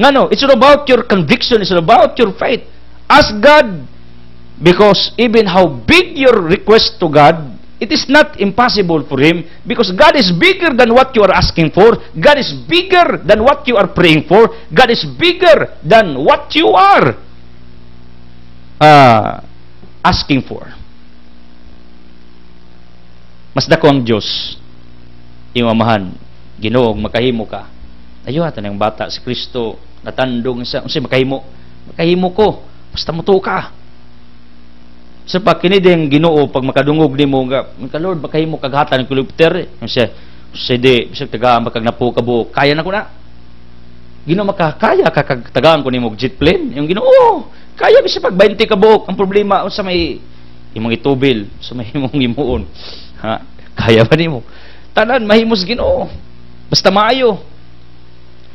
Ngano, it's all about your conviction, it's all about your faith. Ask God, because even how big your request to God, it is not impossible for Him, because God is bigger than what you are asking for. God is bigger than what you are praying for. God is bigger than what you are asking for. Mas dako ang Diyos, iyong amahan, Ginoo, makahimo ka. Ayo ata ng bata si Kristo natandong sa unsay makahimo ko basta mutuo ka. Sa pagkinideng Ginoo pag makadungog nimo nga Lord makahimo kaghatan ng helicopter siya di bisag tagaan makag napo ka buok kaya na ko na. Ginoo makakaya kagtagaan ko nimo jet plane yung Ginoo kaya bisag pag 20 ka buok. Ang problema unsa may imong itubil sa may imong himuon ha kaya ba nimo tanan mahimos Ginoo basta maayo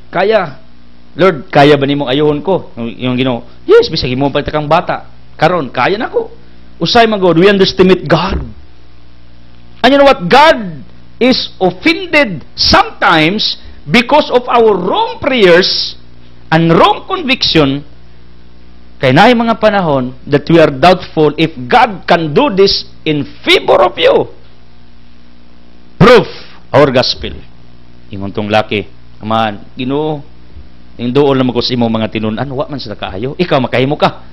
kaya Lord, kaya ba nimong ayohon ko? Yung Ginoo, yes, bisag himo pa kang bata. Karon, kaya nako. Usay man God, we underestimate God. And you know what? God is offended sometimes because of our wrong prayers and wrong conviction. Kaya na yung mga panahon that we are doubtful if God can do this in favor of you. Proof our gospel. Ingon tong laki, aman, Ginoo, yung doon naman ko sa imong mga tinunan, wa man sila kaayo. Ikaw makahimo ka.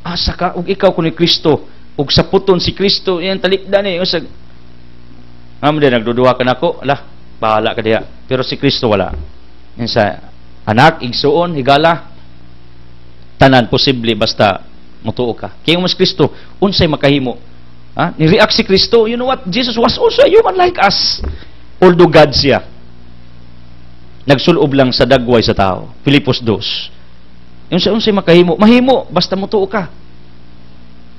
Asa ka, ug ikaw kuno Kristo, ug sa puton si Kristo, yan talikdan eh. Usag, din, nagduduha ka na ako, ala, bahala ka diha. Pero si Kristo wala. Yan sa anak, igsuon, higala, tanan posible basta mutuo ka. Kaya mas Kristo, unsay makahimo. Ha? Ni-react si Kristo, you know what? Jesus was also a human like us. Although God siya. Nagsulob lang sa dagway sa tao. Filipos 2. Yung unsay makahimo, mahimo, basta mutuo ka.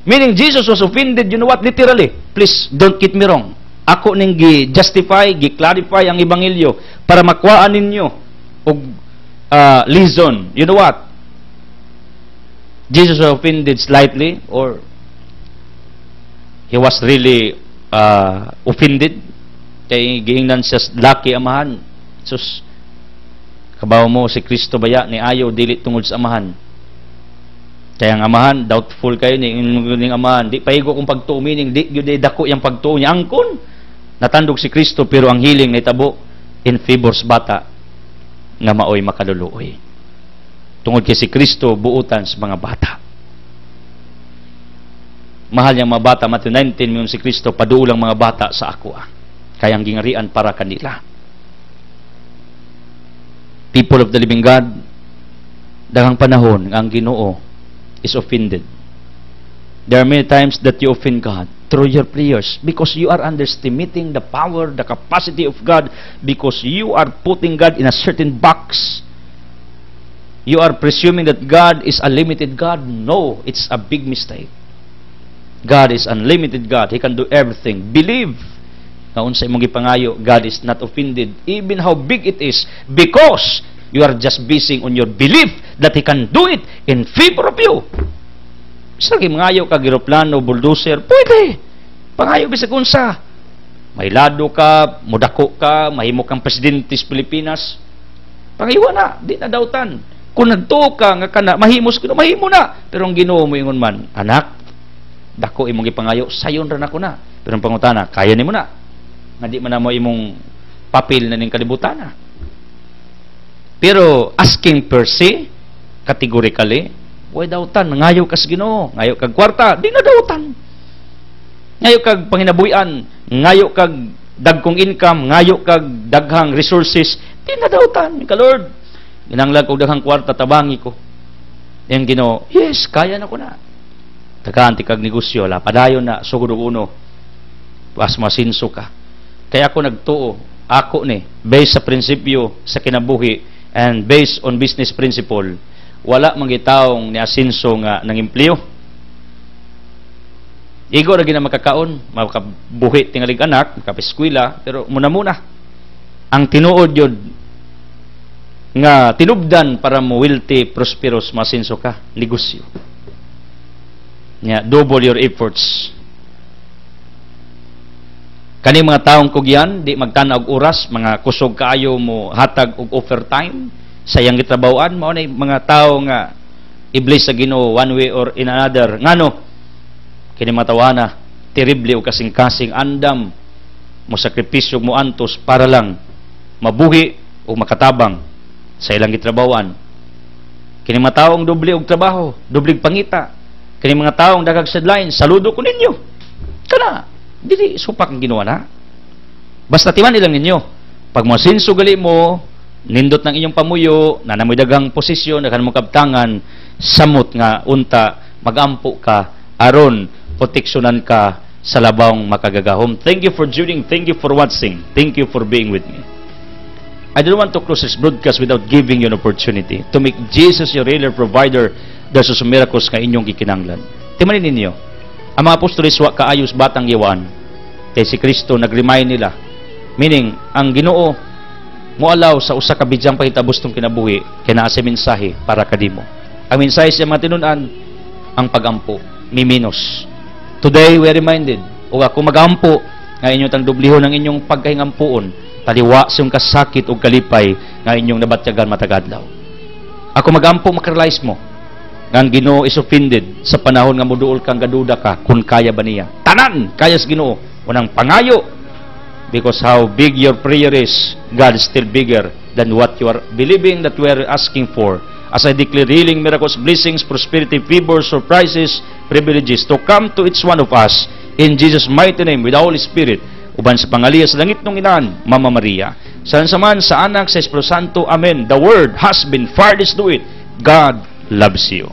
Meaning, Jesus was offended, you know what? Literally. Please, don't get me wrong. Ako ning gi-justify, gi-clarify ang ebanghelyo para makuhaan ninyo og reason. You know what? Jesus was offended slightly or he was really offended kay gihingnan siya laki amahan. Sus, kabaw mo si Kristo baya ni ayaw dili tungod sa amahan. Kaya ang amahan, doubtful kayo ni amahan. Di pahigo kung pagtuo, meaning di yun dako yung pagtuo niya. Angkon, natandog si Kristo pero ang healing na itabo in favor sa bata nga maoy makaluluoy. Tungod kay si Kristo buutan sa mga bata. Mahal niyang mga bata, Matthew 19, yung si Kristo, paduulang mga bata sa ako. Kayang gingarian para kanila. People of the living God, daghang panahon ang Ginoo is offended. There are many times that you offend God through your prayers because you are underestimating the power, the capacity of God, because you are putting God in a certain box. You are presuming that God is a limited God. No, it's a big mistake. God is unlimited God. He can do everything. Believe na unsay imong gipangayo, God is not offended even how big it is, because you are just basing on your belief that He can do it in favor of you. Sa mangayo ka eroplano, bulldozer, pwede. Pangayo bisag unsa. May lado ka, mudako ka, mahimo kang presidente sa Pilipinas. Pangayo na, di na dautan. Kung nagtuo ka nga kana, mahimo na. Pero ang Ginoo mo ingon man, anak, dako imong gipangayo, sayon ra nako na. Pero ang pangutana, kaya nimo na. Nga di man na mo imong papel na ning kalibutan na. Pero asking per se, categorically, way dautan, ngayo kas Ginoo, ngayo kag kwarta, di na dautan. Ngayo kag panginabuhian, ngayo kag dagkong income, ngayo kag daghang resources, di na dautan. Ka Lord, ginanglag og daghang kwarta, tabangi ko. Yang Ginoo, yes, kaya na ko na. Tagaan ti kag negosyo, la padayon na, sugod uno, pas masinso ka. Kaya ako nagtuo, ako ni, based sa prinsipyo sa kinabuhi, and based on business principle, wala mangitaong ni asinso nga ng empleo. Igo ra gina makakaon, makabuhi tingalig anak, makapiskwela, pero muna ang tinuod yun nga tinubdan para mo wealthy, prosperous, masinso ka, negosyo. Double your efforts. Kani mga taong kugyan, di magtanaw og oras, mga kusog kaayo mo hatag og overtime, sayang gitrabahoan, mao na mga tao nga iblis sa Ginoo one way or in another. Ngano? Kini matawana, terrible o kasing-kasing andam, mo sakripisyo mo antos para lang mabuhi o makatabang sa ilang gitrabahoan. Kini mga taong doble og trabaho, doble pangita. Kini mga taong daghang sideline, saludo ko ninyo. Kana dili supak ang ginawa na. Basta timan nilang ninyo. Pag masinso gali mo, nindot ng inyong pamuyo, na namoy daghang posisyon, daghang mo kabtangan, samot nga unta, magampo ka, aron proteksyonan ka sa labawng makagagahom. Thank you for tuning. Thank you for watching. Thank you for being with me. I don't want to close this broadcast without giving you an opportunity to make Jesus your real provider dahil sa miracles nga inyong kikinanglan. Timanin ninyo, ang mga apostoles wa kaayos batang yawan, kay si Kristo nag-remind nila. Meaning, ang Ginoo moalaw sa usa ka bidyang pahitabos tong kinabuhi kay naa sa mensahe para kadimo. Ang mensahe sa mga tinun-an ang pagampo, miminos. Today we are reminded, o ako magampo nga inyo tang dublihon ang inyong pagkahingampuon, taliwa sa iyong kasakit o kalipay nga inyong nabatyagan matagadlaw. Ako magampo, makaralize mo nga ang Ginoo is offended sa panahon nga muduol kang gaduda ka kung kaya ba niya. Tanan kaya sa Ginoo, unang pangayo, because how big your prayer is, God is still bigger than what you are believing that we are asking for. As I declare healing, miracles, blessings, prosperity, favor, surprises, privileges to come to each one of us in Jesus' mighty name with the Holy Spirit. Uban sa pangaliya sa langit ng inaan, Mama Maria. Saan saman sa anak sa Espiritu Santo. Amen. The Word has been furnished to it. God loves you.